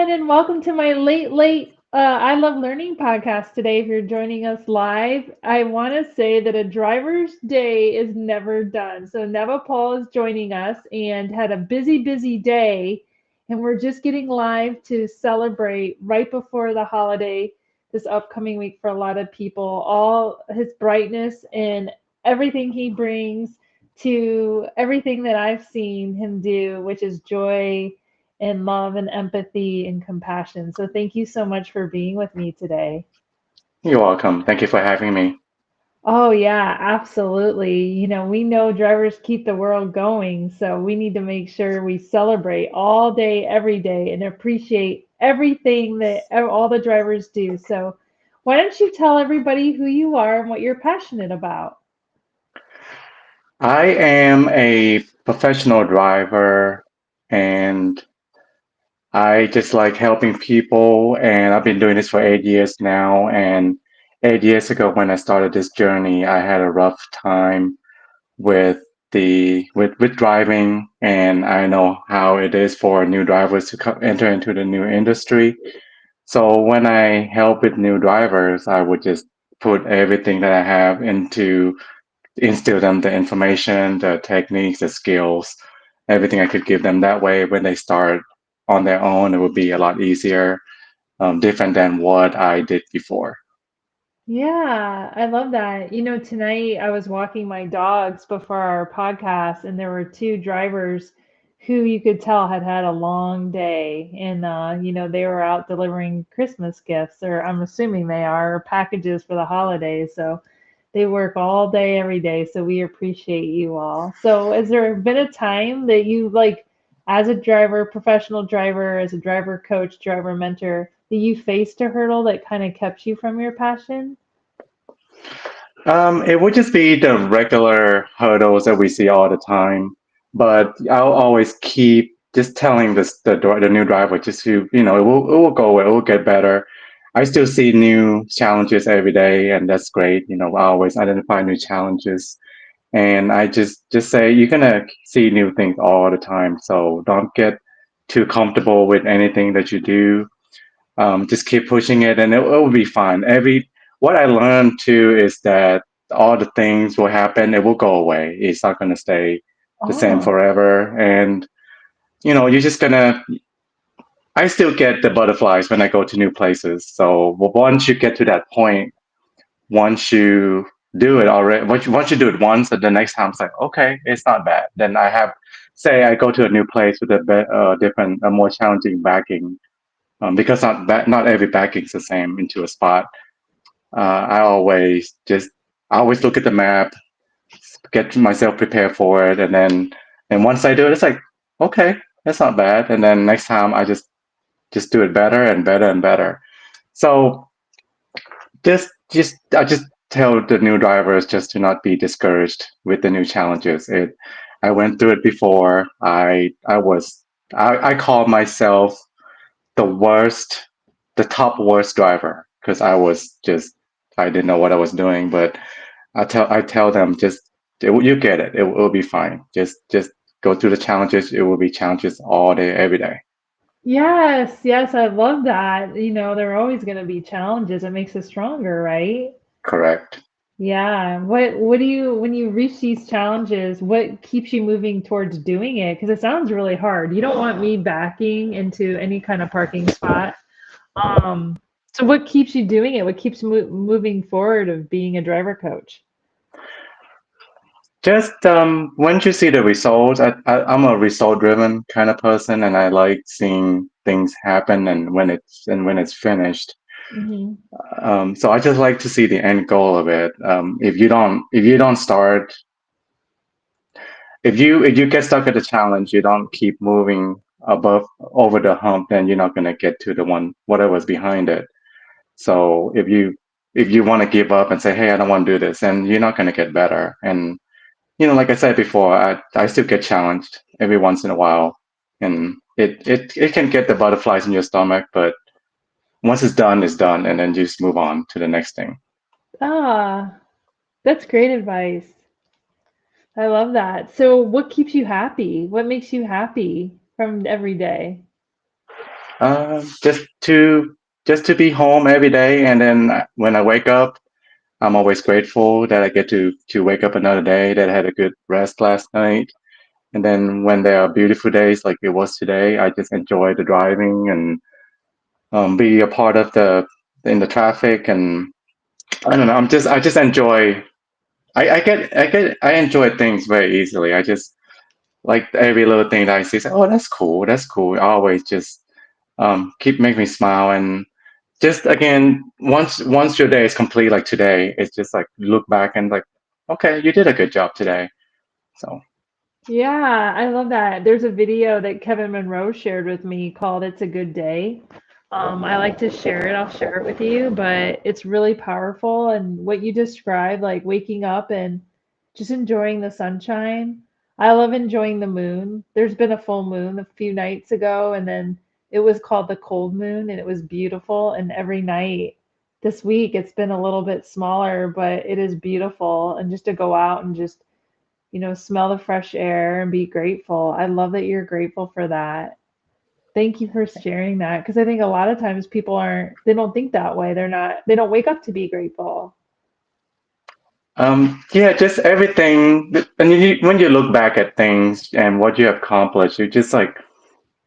everyone, and welcome to my late I Love Learning podcast today. If you're joining us live, I want to say that a driver's day is never done. So, Navapol is joining us and had a busy day, and we're just getting live to celebrate right before the holiday this upcoming week for a lot of people. All his brightness and everything he brings to everything that I've seen him do, which is joy and love and empathy and compassion. So thank you so much for being with me today. You're welcome. Thank you for having me. Oh, yeah, absolutely. We know drivers keep the world going, so we need to make sure we celebrate all day, every day, and appreciate everything that all the drivers do. So, why don't you tell everybody who you are and what you're passionate about? I am a professional driver and I just like helping people. And I've been doing this for 8 years now. And 8 years ago, when I started this journey, I had a rough time with with driving. And I know how it is for new drivers to enter into the new industry. So when I help with new drivers, I would just put everything that I have into instill them the information, the techniques, the skills, everything I could give them. That way, when they start on their own, it would be a lot easier, different than what I did before. Yeah, I love that. Tonight I was walking my dogs before our podcast, and there were two drivers who you could tell had had a long day. And, they were out delivering Christmas gifts, or I'm assuming they are, or packages for the holidays. So they work all day, every day. So we appreciate you all. So, has there been a time that you, like, as a driver, professional driver, as a driver coach, driver mentor, that you faced a hurdle that kind of kept you from your passion? It would just be the regular hurdles that we see all the time, but I'll always keep just telling the new driver just to it will go away, it will get better. I still see new challenges every day, and that's great. I always identify new challenges. And I just say you're gonna see new things all the time. So don't get too comfortable with anything that you do. Just keep pushing it, and it will be fine. Every What I learned too is that all the things will happen. It will go away. It's not gonna stay the same Oh, forever. And you're just gonna. I still get the butterflies when I go to new places. So once you get to that point, once you do it already, once you do it once, and the next time it's like, okay, it's not bad. Then say I go to a new place with a different, a more challenging backing, because not every backing is the same into a spot. I always just I always look at the map, get myself prepared for it, and once I do it, it's like, okay, that's not bad. And then next time I just do it better and better and better. So just I just tell the new drivers just to not be discouraged with the new challenges. I went through it before. I call myself the worst, the top worst driver because I didn't know what I was doing. But I tell them just you get it. It will be fine. Just go through the challenges. It will be challenges all day, every day. yes, yes, I love that. There are always going to be challenges. It makes us stronger, right? Correct. Yeah. What do you, when you reach these challenges, what keeps you moving towards doing it? Because it sounds really hard. You don't want me backing into any kind of parking spot. Um, so what keeps you doing it? What keeps moving forward of being a driver coach? Just once you see the results, I'm a result driven kind of person, and I like seeing things happen and when it's finished. Hmm. So I just like to see the end goal of it. If you don't start, if you get stuck at the challenge, you don't keep moving above over the hump, then you're not gonna get to the one whatever's behind it. So if you want to give up and say, hey, I don't want to do this, then you're not gonna get better. And like I said before, I still get challenged every once in a while, and it can get the butterflies in your stomach, but once it's done, and then you just move on to the next thing. Ah, that's great advice. I love that. So what keeps you happy? What makes you happy from every day? Just to be home every day, and then when I wake up, I'm always grateful that I get to wake up another day, that I had a good rest last night. And then when there are beautiful days like it was today, I just enjoy the driving and be a part of the in the traffic. And I don't know, I just enjoy. I enjoy things very easily. I just like every little thing that I see. Say, oh, that's cool. That's cool. I always just keep make me smile. And just again, once your day is complete, like today, it's just like look back and like, okay, you did a good job today. So Yeah, I love that. There's a video that Kevin Monroe shared with me called It's a Good Day. I like to share it. I'll share it with you, but it's really powerful. And what you described, like waking up and just enjoying the sunshine. I love enjoying the moon. There's been a full moon a few nights ago, and then it was called the cold moon, and it was beautiful. And every night this week, it's been a little bit smaller, but it is beautiful. And just to go out and just smell the fresh air and be grateful. I love that you're grateful for that. Thank you for sharing that because I think a lot of times people they don't think that way. They don't wake up to be grateful. yeah, just everything. And when you look back at things and what you have accomplished, you just like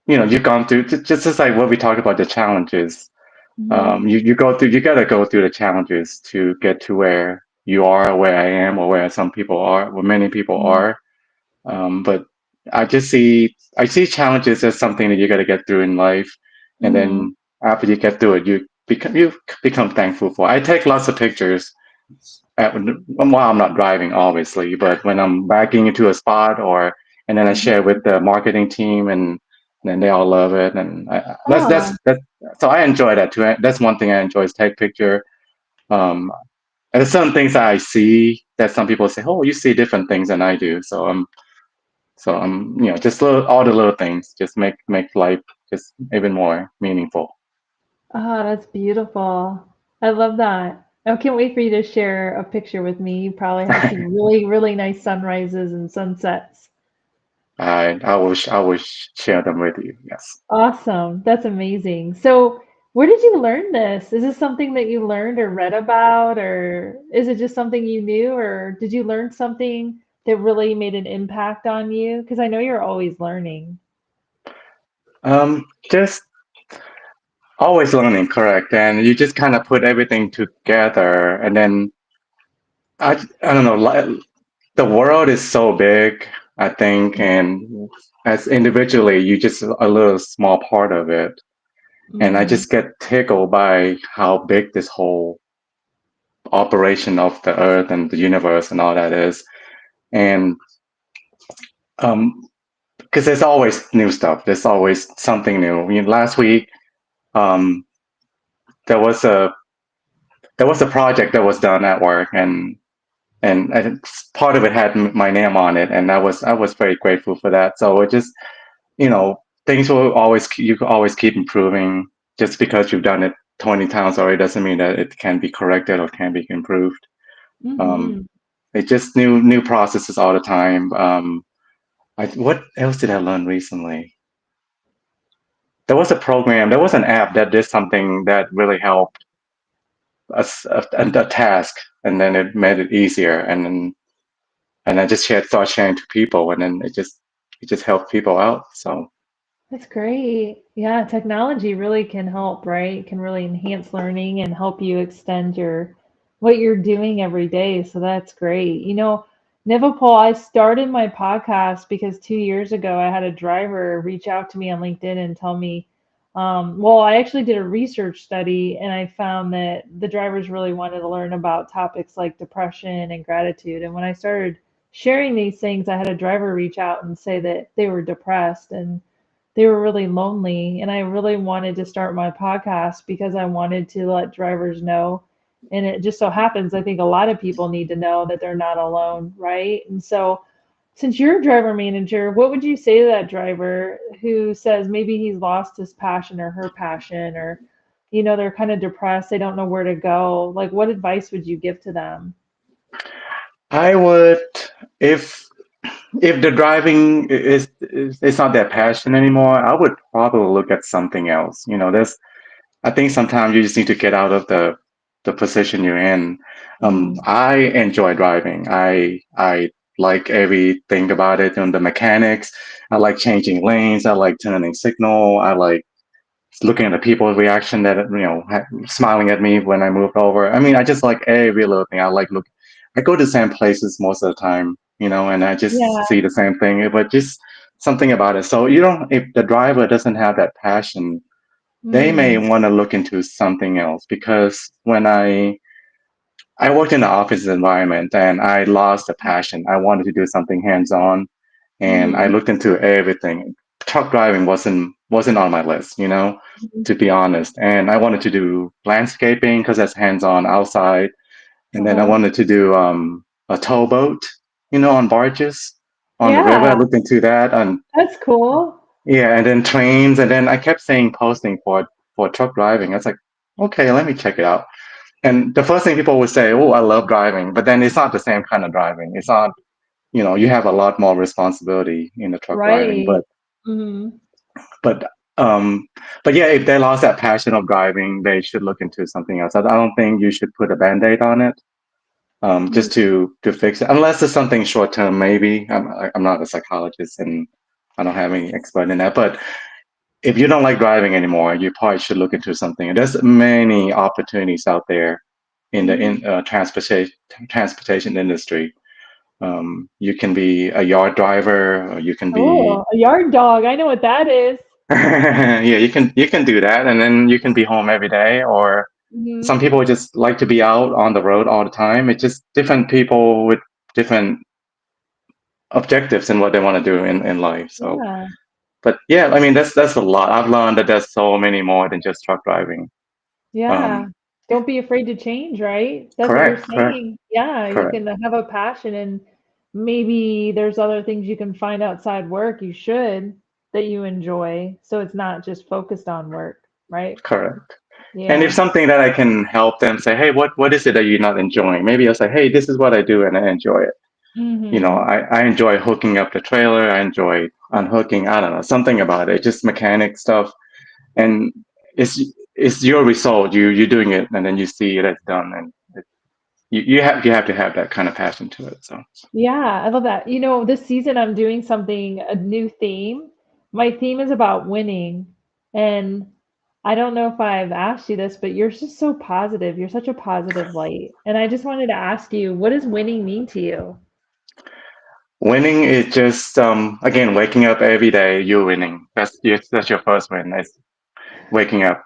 you've gone through just like what we talked about the challenges. Hmm. You gotta go through the challenges to get to where you are, where I am, or where some people are, where many people are. But I see challenges as something that you got to get through in life, and Hmm. then after you get through it, you become thankful for. I take lots of pictures while I'm not driving, obviously, but when I'm backing into a spot, or and then I share with Hmm. the marketing team, and then they all love it, and Oh, that's so I enjoy that too. That's one thing I enjoy is take picture. Um, and there's some things that I see that some people say, "Oh, you see different things than I do." Just all the little things just make life just even more meaningful. oh, that's beautiful. I love that. I can't wait for you to share a picture with me. You probably have some really, really nice sunrises and sunsets. I will share them with you. Yes. Awesome. That's amazing. So, where did you learn this? Is this something that you learned or read about, or is it just something you knew, or did you learn something that really made an impact on you? Because I know you're always learning. Just always learning, correct? And you just kind of put everything together, and then I don't know. The world is so big, I think, and as individually, you just a little small part of it. And I Mm-hmm. just get tickled by how big this whole operation of the earth and the universe and all that is. And um, because there's always new stuff. There's always something new. I mean, last week, um, there was a project that was done at work, and part of it had my name on it, and I was very grateful for that. So it just things will always you can always keep improving. Just because you've done it 20 times already doesn't mean that it can be corrected or can be improved. Um, Mm-hmm. it's just new processes all the time. What else did I learn recently? There was a program, there was an app that did something that really helped us a task, and then it made it easier, and I just start sharing to people, and then it just helped people out. So That's great. Yeah, technology really can help, right? It can really enhance learning and help you extend your what you're doing every day. So that's great. Nivapol, I started my podcast because 2 years ago I had a driver reach out to me on LinkedIn and tell me, well, I actually did a research study and I found that the drivers really wanted to learn about topics like depression and gratitude. And when I started sharing these things, I had a driver reach out and say that they were depressed and they were really lonely. And I really wanted to start my podcast because I wanted to let drivers know. And it just so happens, I think a lot of people need to know that they're not alone, right? And so, since you're a driver manager, what would you say to that driver who says maybe he's lost his passion or her passion, or, they're kind of depressed, they don't know where to go? Like, what advice would you give to them? I would if if the driving is it's not that passion anymore, I would probably look at something else. There's I think sometimes you just need to get out of the position you're in. Mm, I enjoy driving. I like everything about it, and the mechanics. I like changing lanes. I like turning signal. I like looking at the people's reaction that smiling at me when I moved over. I mean, I just like every little thing. I like look. I go to the same places most of the time, and I just yeah. see the same thing. But just something about it. So if the driver doesn't have that passion, they may Mm, want to look into something else because when I worked in the office environment and I lost the passion. I wanted to do something hands-on and I mhm, looked into everything. Truck driving wasn't on my list, mhm. to be honest. And I wanted to do landscaping because that's hands-on outside. And then I Uh-huh. wanted to do a towboat, on barges on the river. I Yeah, looked into that and that's cool. yeah, and then trains, and then I kept saying posting for truck driving. I was like, okay, let me check it out. And the first thing people would say, oh, I love driving, but then it's not the same kind of driving. It's not, you have a lot more responsibility in the truck driving. Right. Mhm. But um, but yeah, if they lost that passion of driving, they should look into something else. I don't think you should put a band-aid on it. Mhm. Just to fix it, unless it's something short term. Maybe I'm not a psychologist and I don't have any expert in that, but if you don't like driving anymore, you probably should look into something. There's many opportunities out there in the Mhm. transportation industry. You can be a yard driver, or you can Oh, be a yard dog. I know what that is. yeah, you can do that, and then you can be home every day. Or some Mhm. people just like to be out on the road all the time. It's just different people with different objectives in what they want to do in life. So, Yeah. but yeah, I mean that's a lot. I've learned that there's so many more than just truck driving. Yeah. Um, Don't be afraid to change, right? That's what you're correct, correct, saying. Yeah, you correct, can have a passion and maybe there's other things you can find outside work you should that you enjoy. So it's not just focused on work, right? correct. And if Yeah. something that I can help them say, hey, what is it that you're not enjoying? Maybe I'll say, hey, this is what I do and I enjoy it. Mhm. I enjoy hooking up the trailer. I enjoy unhooking. I don't know, something about it, just mechanic stuff. And it's your result. You're doing it, and then you see it as done, and you have to have that kind of passion to it. So Yeah, I love that. This season I'm doing something, a new theme. My theme is about winning. And I don't know if I've asked you this, but you're just so positive. You're such a positive light. And I just wanted to ask you, what does winning mean to you? winning is just again waking up every day. You're winning. That's your first win. It's waking up.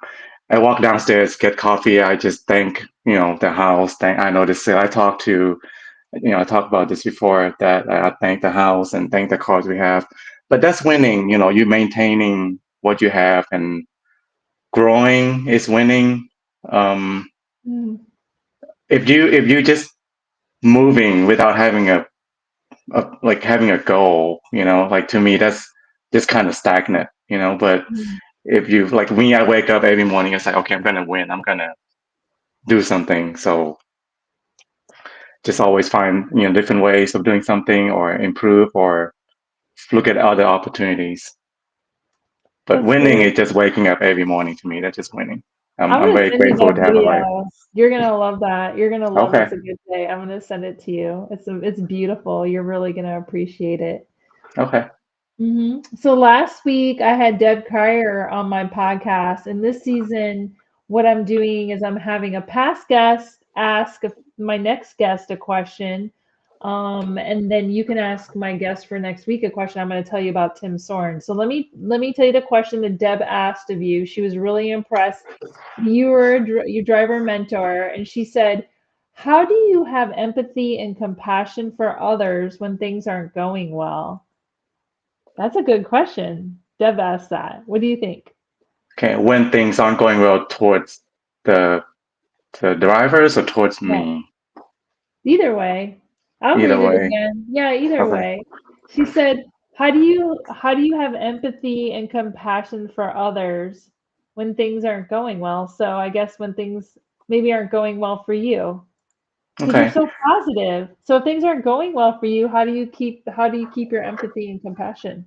I walk downstairs, get coffee. I just thank the house. Thank I know this. I talked to I talked about this before that I thank the house and thank the cars we have. But that's winning. You maintaining what you have and growing is winning. Um, Mm, if you just moving without having like having a goal, like to me that's just kind of stagnant. But mm. if you like me, I wake up every morning. It's like okay, I'm gonna win. I'm gonna do something. So just always find different ways of doing something or improve or look at other opportunities. But That's winning great. is just waking up every morning to me. That's just winning. I'm I'm I'm gonna very send you grateful that to have a life. video. You're gonna love that. You're gonna love Okay. It's a Good Day. I'm gonna send it to you. It's beautiful. You're really gonna appreciate it. Okay. So last week I had Deb Cryer on my podcast, and this season, what I'm doing is I'm having a past guest ask my next guest a question, and then you can ask my guest for next week a question. I'm going to tell you about Tim Sorn. So let me tell you the question that Deb asked of you. She was really impressed. You were your driver mentor, and she said, "How do you have empathy and compassion for others when things aren't going well?" That's a good question. Deb asked that. What do you think? Okay. When things aren't going well towards the the drivers or towards Yeah. me, Either way. I'll either read it way. again. Yeah, either Okay. way. She said, "How do you have empathy and compassion for others when things aren't going well?" So I guess when things maybe aren't going well for you. because you're Okay. so positive. So if things aren't going well for you, how do you keep your empathy and compassion?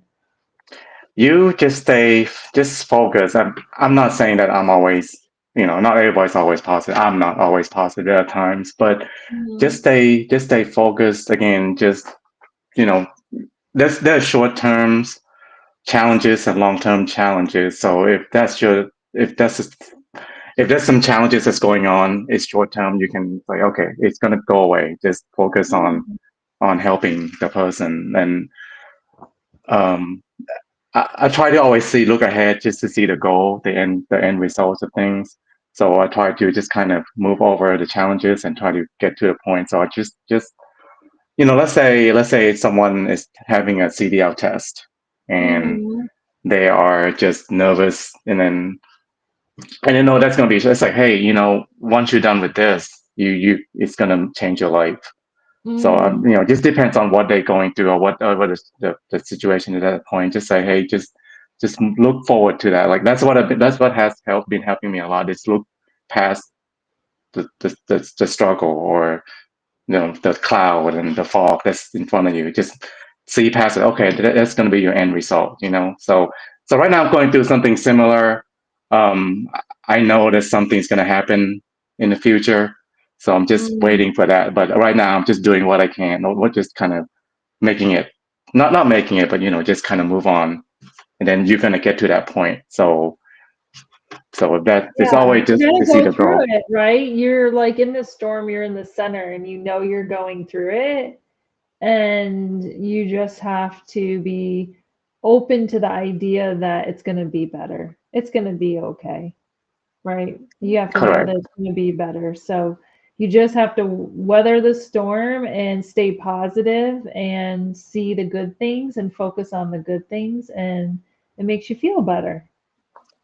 You just stay, just focus. I'm not saying that I'm always, not everybody's always positive. I'm not always positive at times, but Mhm. just stay focused. Again, just, you know, there's short terms challenges and long term challenges. So if that's if there's some challenges that's going on, it's short term. You can say, okay, it's gonna go away. Just focus Mhm. on helping the person, and um, I try to always look ahead just to see the goal, the end results of things. So I try to just kind of move over the challenges and try to get to the point. So I just let's say someone is having a CDL test and Mhm. they are just nervous, and you know that's gonna be. It's like, hey, once you're done with this, it's gonna change your life. So Mm. just depends on what they're going through, or what is the situation at that point. Just say, hey, just look forward to that. Like that's what has been helping me a lot. Is look past the struggle, or the cloud and the fog that's in front of you. Just see past it. Okay, that's going to be your end result. So right now I'm going through something similar. um I know that something's going to happen in the future, so I'm just Mm. waiting for that. But right now I'm just doing what I can, or just kind of making it, not making it, but just kind of move on, and then you're going to get to that point. So that it's Yeah, always you just to gotta see go the through goal. it, right? You're like in the storm, you're in the center, and you know you're going through it, and you just have to be open to the idea that it's gonna be better. It's gonna be okay, right? You have to know that Correct. it's gonna be better. So you just have to weather the storm and stay positive and see the good things and focus on the good things, and it makes you feel better.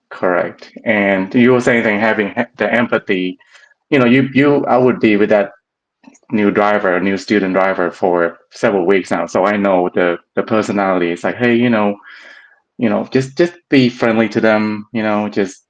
Correct. And you were saying that having the empathy, I would be with that new student driver for several weeks now. So I know the personality. It's like, hey, just be friendly to them, just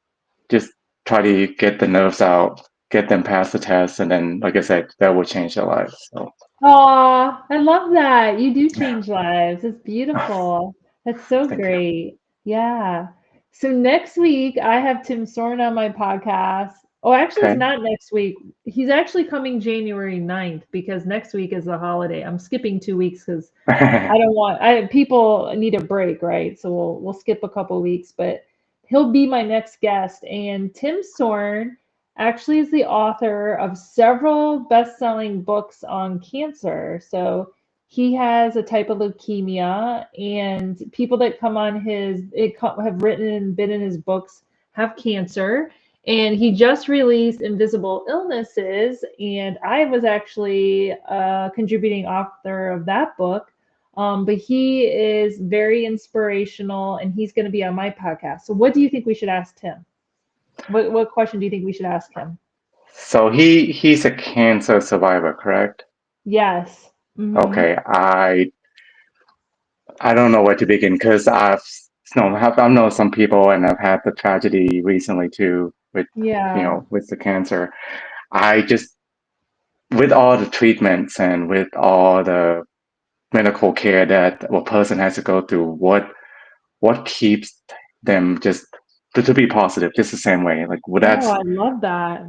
try to get the nerves out, get them past the test, and then, like I said, that will change their lives. So Aw, I love that. You do change lives. It's beautiful. That's so thank you. great. Yeah. So next week I have Tim Soren on my podcast. Oh, actually, it's Okay. not next week. He's actually coming January 9th because next week is the holiday. I'm skipping 2 weeks because I don't want I people need a break, right? So we'll skip a couple weeks, but he'll be my next guest. And Tim Sorn actually is the author of several best-selling books on cancer. So he has a type of leukemia, and people that come on have written and been in his books have cancer. And he just released Invisible Illnesses, and I was actually a contributing author of that book. But he is very inspirational, and he's going to be on my podcast. So, what do you think we should ask him? What question do you think we should ask him? So he's a cancer survivor, correct? Yes. Hmm. Okay. I don't know where to begin, because I know some people, and I've had the tragedy recently too with Yeah. with the cancer. I just, with all the treatments and with all the medical care that a person has to go through, what keeps them just to be positive, just the same way. Like, well, Oh, I love that.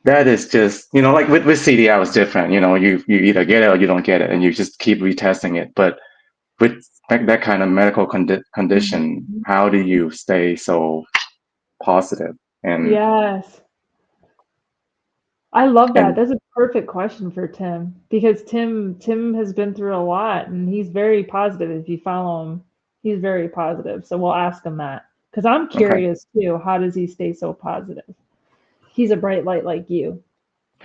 that is just, like with CDL it's different. You either get it or you don't get it, and you just keep retesting it. But with that kind of medical condition, Mhm. how do you stay so positive? And Yes. I love that. and That's a perfect question for Tim because Tim has been through a lot and he's very positive. If you follow him, he's very positive. So we'll ask him that because I'm okay, curious too. How does he stay so positive? He's a bright light like you.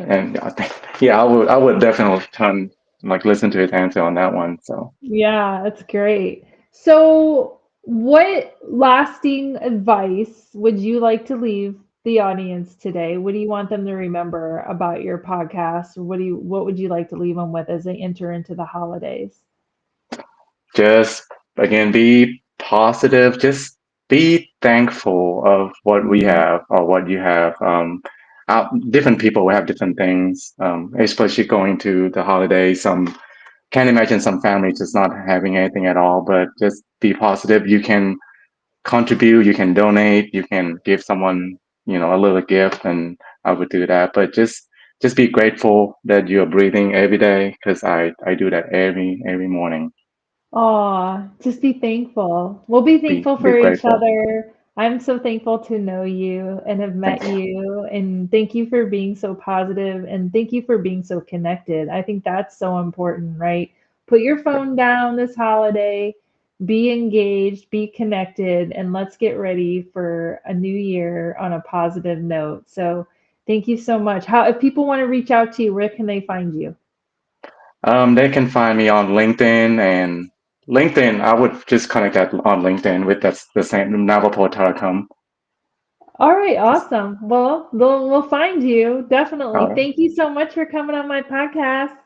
and I think, yeah, I would definitely listen to his answer on that one. So Yeah, that's great. So, what lasting advice would you like to leave the audience today? What do you want them to remember about your podcast? What would you like to leave them with as they enter into the holidays? just, again, be positive. Just be thankful of what we Mhm. have, or what you have. different people will have different things, especially going to the holidays. Some can't imagine some families just not having anything at all, but just be positive. You can contribute, you can donate, you can give someone, a little gift, and I would do that. But just be grateful that you're breathing every day, because I do that every morning. Aw, just be thankful. We'll be Be thankful be for each grateful. other. I'm so thankful to know you and have Thank met you. you. And thank you for being so positive and thank you for being so connected. I think that's so important, right? Put your phone down this holiday, be engaged, be connected, and let's get ready for a new year on a positive note. So thank you so much. How, if people want to reach out to you, where can they find you? They can find me on LinkedIn, and LinkedIn. I would just connect that on LinkedIn with that's the same Navapol Tarakam. All right, Just awesome. Well, we'll find you. Definitely. all right. Thank you so much for coming on my podcast.